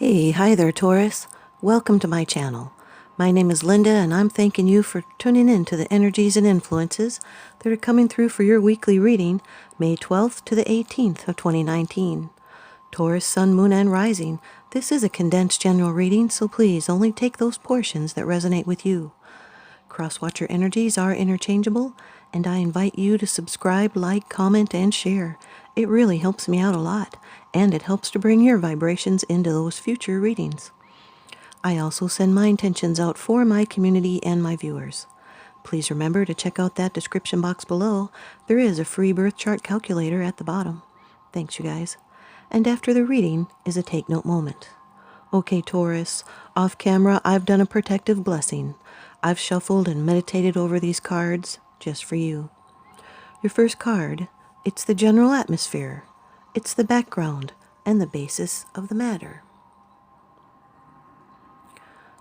Hi there, Taurus. Welcome to my channel. My name is Lynda, and I'm thanking you for tuning in to the energies and influences that are coming through for your weekly reading, May 12th to the 18th of 2019. Taurus, Sun, Moon, and Rising. This is a condensed general reading, so please only take those portions that resonate with you. Crosswatcher energies are interchangeable, and I invite you to subscribe, like, comment, and share. It really helps me out a lot, and it helps to bring your vibrations into those future readings. I also send my intentions out for my community and my viewers. Please remember to check out that description box below. There is a free birth chart calculator at the bottom. Thanks, you guys. And after the reading is a take note moment. Okay, Taurus, off camera, I've done a protective blessing. I've shuffled and meditated over these cards just for you. Your first card, it's the general atmosphere. It's the background and the basis of the matter.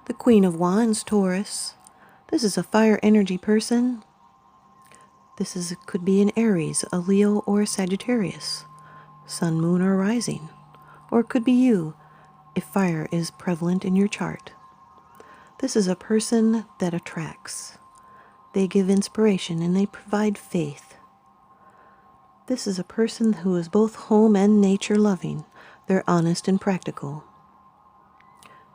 The Queen of Wands, Taurus. This is a fire energy person. Could be an Aries, a Leo, or a Sagittarius. Sun, Moon, or Rising. Or it could be you, if fire is prevalent in your chart. This is a person that attracts. They give inspiration and they provide faith. This is a person who is both home and nature loving. They're honest and practical.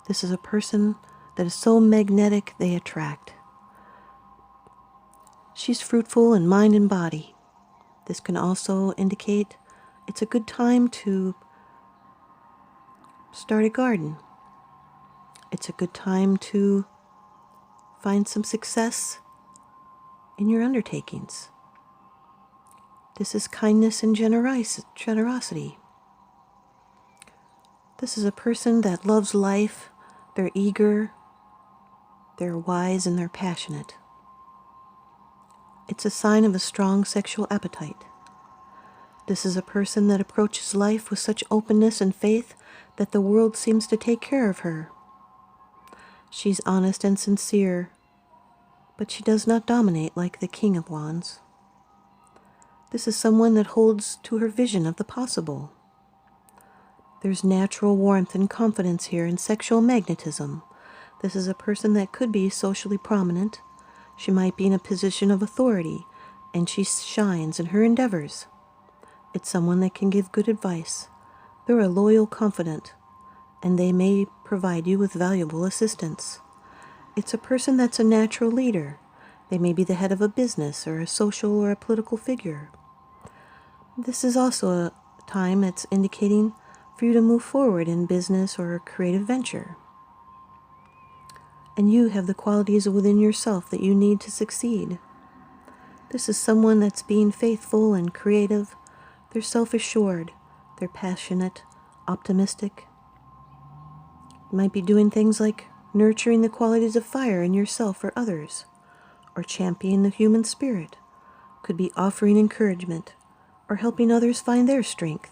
This is a person that is so magnetic they attract. She's fruitful in mind and body. This can also indicate it's a good time to start a garden. It's a good time to find some success in your undertakings. This is kindness and generosity. This is a person that loves life. They're eager, they're wise, and they're passionate. It's a sign of a strong sexual appetite. This is a person that approaches life with such openness and faith that the world seems to take care of her. She's honest and sincere, but she does not dominate like the King of Wands. This is someone that holds to her vision of the possible. There's natural warmth and confidence here and sexual magnetism. This is a person that could be socially prominent. She might be in a position of authority, and she shines in her endeavors. It's someone that can give good advice. They're a loyal confidant, and they may provide you with valuable assistance. It's a person that's a natural leader. They may be the head of a business or a social or a political figure. This is also a time that's indicating for you to move forward in business or a creative venture. And you have the qualities within yourself that you need to succeed. This is someone that's being faithful and creative. They're self-assured. They're passionate, optimistic. You might be doing things like nurturing the qualities of fire in yourself or others, or championing the human spirit. Could be offering encouragement, or helping others find their strength,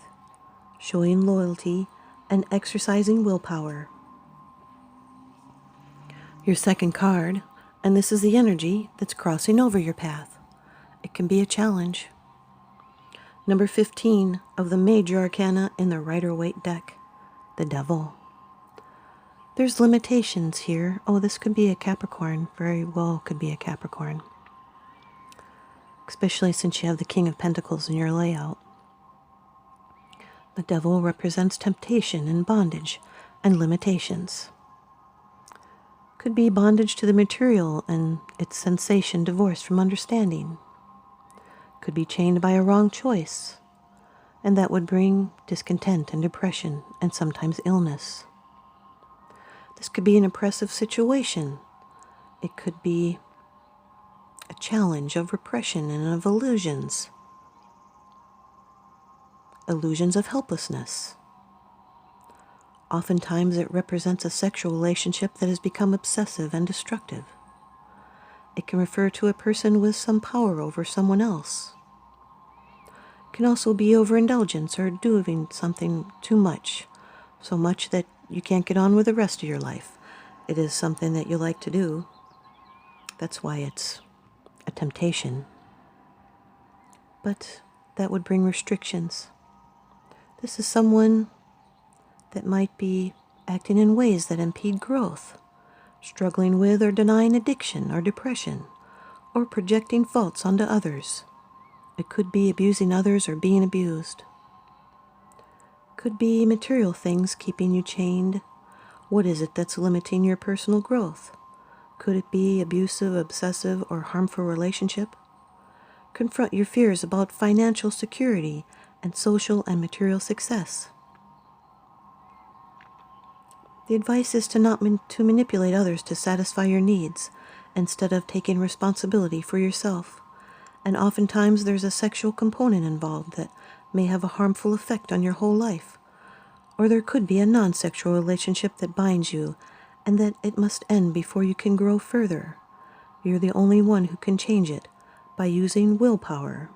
showing loyalty, and exercising willpower. Your second card, and this is the energy that's crossing over your path. It can be a challenge. Number 15 of the major arcana in the Rider-Waite deck, the Devil. There's limitations here. Oh, this could be a Capricorn. Very well could be a Capricorn. Especially since you have the King of Pentacles in your layout. The Devil represents temptation and bondage and limitations. Could be bondage to the material and its sensation divorced from understanding. Could be chained by a wrong choice, and that would bring discontent and depression and sometimes illness. This could be an oppressive situation. It could be a challenge of repression and of illusions of helplessness. Oftentimes it represents a sexual relationship that has become obsessive and destructive. It can refer to a person with some power over someone else. It can also be overindulgence or doing something too much, so much that you can't get on with the rest of your life. It is something that you like to do. That's why it's a temptation. But that would bring restrictions. This is someone that might be acting in ways that impede growth, struggling with or denying addiction or depression, or projecting faults onto others. It could be abusing others or being abused. Could be material things keeping you chained. What is it that's limiting your personal growth? Could it be abusive, obsessive, or harmful relationship? Confront your fears about financial security and social and material success. The advice is to not to manipulate others to satisfy your needs instead of taking responsibility for yourself. And oftentimes there's a sexual component involved that may have a harmful effect on your whole life. Or there could be a non-sexual relationship that binds you and that it must end before you can grow further. You're the only one who can change it by using willpower.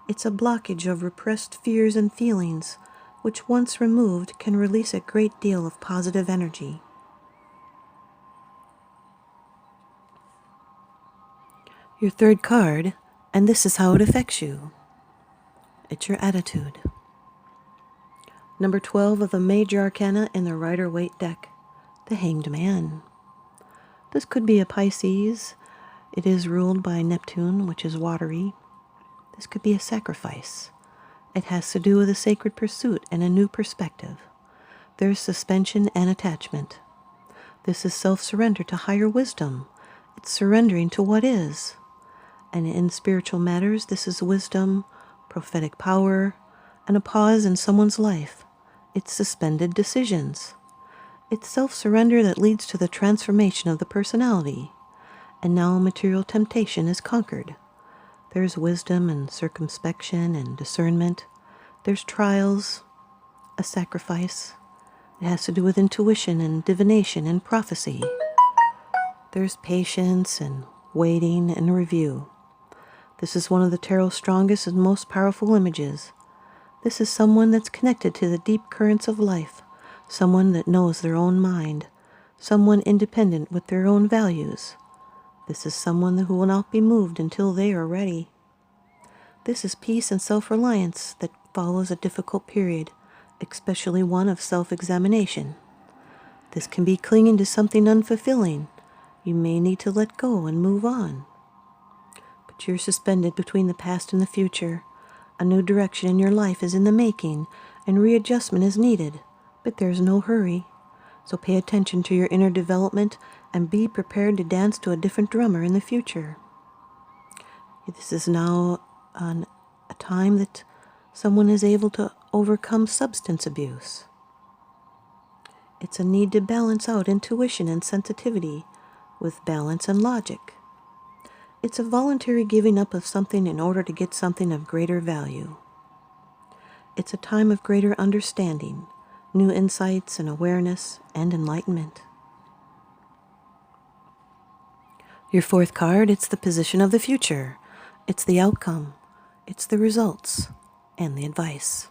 It's a blockage of repressed fears and feelings, which once removed can release a great deal of positive energy. Your third card, and this is how it affects you. It's your attitude. Number 12 of the major arcana in the Rider-Waite deck, the Hanged Man. This could be a Pisces. It is ruled by Neptune, which is watery. This could be a sacrifice. It has to do with a sacred pursuit and a new perspective. There's suspension and attachment. This is self-surrender to higher wisdom. It's surrendering to what is. And in spiritual matters, this is wisdom, prophetic power, and a pause in someone's life. It's suspended decisions. It's self-surrender that leads to the transformation of the personality. And now material temptation is conquered. There's wisdom and circumspection and discernment. There's trials, a sacrifice. It has to do with intuition and divination and prophecy. There's patience and waiting and review. This is one of the tarot's strongest and most powerful images. This is someone that's connected to the deep currents of life, someone that knows their own mind, someone independent with their own values. This is someone who will not be moved until they are ready. This is peace and self-reliance that follows a difficult period, especially one of self-examination. This can be clinging to something unfulfilling. You may need to let go and move on. But you're suspended between the past and the future. A new direction in your life is in the making, and readjustment is needed, but there's no hurry. So pay attention to your inner development and be prepared to dance to a different drummer in the future. This is now a time that someone is able to overcome substance abuse. It's a need to balance out intuition and sensitivity with balance and logic. It's a voluntary giving up of something in order to get something of greater value. It's a time of greater understanding, new insights and awareness and enlightenment. Your fourth card, it's the position of the future. It's the outcome. It's the results and the advice.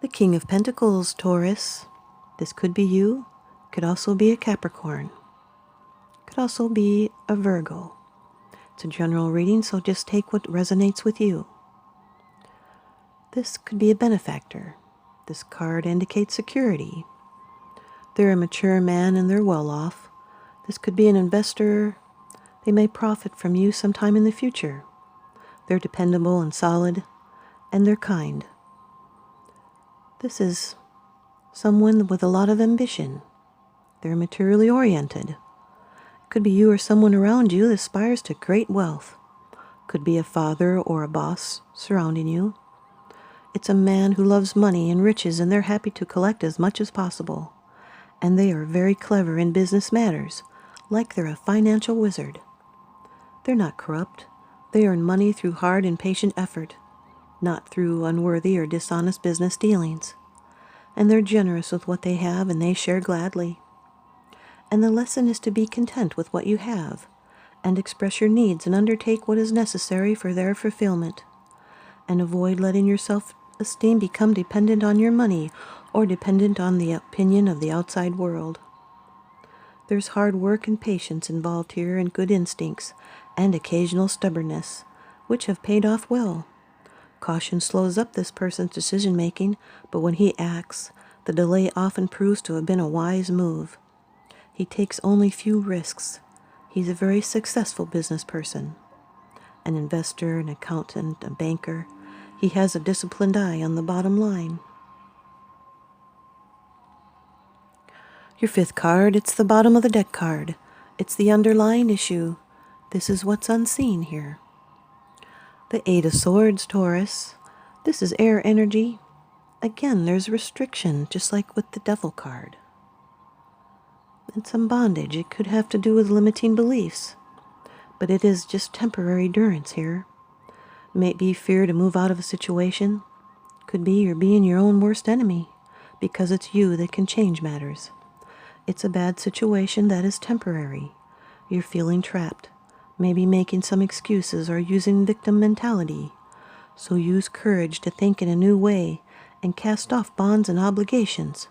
The King of Pentacles, Taurus. This could be you. Could also be a Capricorn. Could also be a Virgo. It's a general reading, so just take what resonates with you. This could be a benefactor. This card indicates security. They're a mature man and they're well off. This could be an investor. They may profit from you sometime in the future. They're dependable and solid, and they're kind. This is someone with a lot of ambition. They're materially oriented. Could be you or someone around you that aspires to great wealth. Could be a father or a boss surrounding you. It's a man who loves money and riches, and they're happy to collect as much as possible. And they are very clever in business matters, like they're a financial wizard. They're not corrupt. They earn money through hard and patient effort, not through unworthy or dishonest business dealings. And they're generous with what they have, and they share gladly. And the lesson is to be content with what you have, and express your needs and undertake what is necessary for their fulfillment. And avoid letting your self-esteem become dependent on your money or dependent on the opinion of the outside world. There's hard work and patience involved here, and good instincts, and occasional stubbornness, which have paid off well. Caution slows up this person's decision-making, but when he acts, The delay often proves to have been a wise move. He takes only few risks. He's a very successful business person. An investor, an accountant, a banker. He has a disciplined eye on the bottom line. Your fifth card, it's the bottom of the deck card. It's the underlying issue. This is what's unseen here. The Eight of Swords, Taurus. This is air energy. Again, there's restriction, just like with the Devil card. And some bondage. It could have to do with limiting beliefs. But it is just temporary durance here. May be fear to move out of a situation. Could be you're being your own worst enemy, because it's you that can change matters. It's a bad situation that is temporary. You're feeling trapped, maybe making some excuses or using victim mentality. So use courage to think in a new way and cast off bonds and obligations.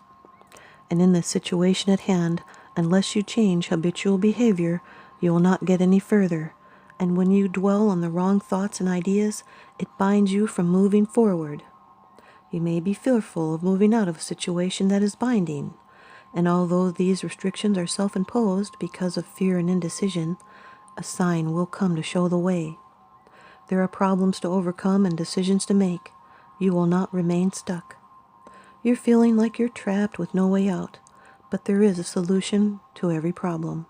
And in the situation at hand, unless you change habitual behavior, you will not get any further. And when you dwell on the wrong thoughts and ideas, it binds you from moving forward. You may be fearful of moving out of a situation that is binding. And although these restrictions are self-imposed because of fear and indecision, a sign will come to show the way. There are problems to overcome and decisions to make. You will not remain stuck. You're feeling like you're trapped with no way out, but there is a solution to every problem.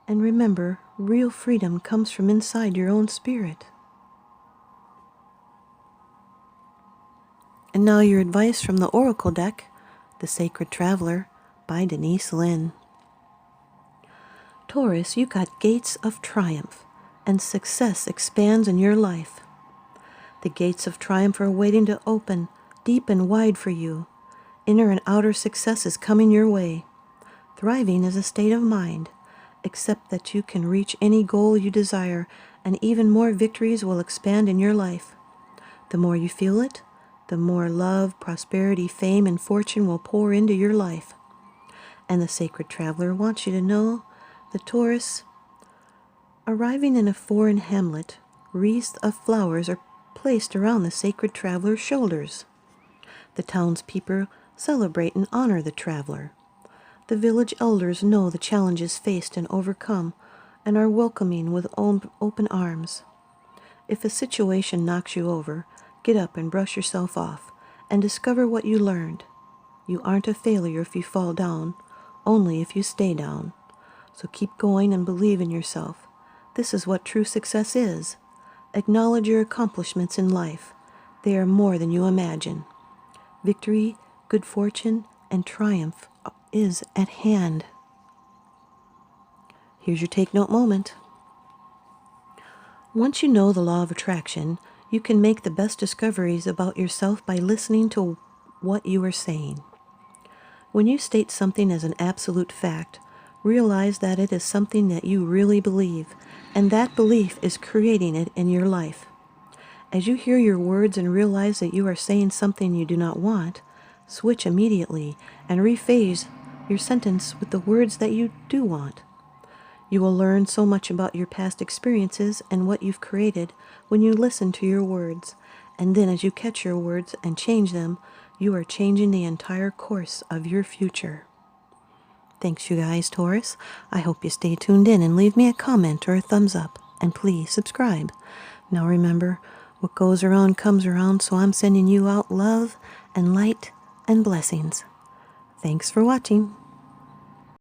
And remember, real freedom comes from inside your own spirit. And now your advice from the Oracle deck, The Sacred Traveler, by Denise Linn. Taurus, you got gates of triumph, and success expands in your life. The gates of triumph are waiting to open deep and wide for you. Inner and outer success is coming your way. Thriving is a state of mind. Accept that you can reach any goal you desire, and even more victories will expand in your life. The more you feel it, the more love, prosperity, fame, and fortune will pour into your life. And the Sacred Traveler wants you to know that Taurus, arriving in a foreign hamlet, wreaths of flowers are placed around the Sacred Traveler's shoulders. The townspeople celebrate and honor the traveler. The village elders know the challenges faced and overcome and are welcoming with open arms. If a situation knocks you over, get up and brush yourself off and discover what you learned. You aren't a failure if you fall down, only if you stay down. So keep going and believe in yourself. This is what true success is. Acknowledge your accomplishments in life. They are more than you imagine. Victory, good fortune, and triumph is at hand. Here's your take note moment. Once you know the law of attraction, you can make the best discoveries about yourself by listening to what you are saying. When you state something as an absolute fact, realize that it is something that you really believe, and that belief is creating it in your life. As you hear your words and realize that you are saying something you do not want, switch immediately and rephrase your sentence with the words that you do want. You will learn so much about your past experiences and what you've created when you listen to your words, and then as you catch your words and change them, you are changing the entire course of your future. Thanks, you guys, Taurus. I hope you stay tuned in and leave me a comment or a thumbs up, and please subscribe. Now remember, what goes around comes around, so I'm sending you out love and light and blessings. Thanks for watching.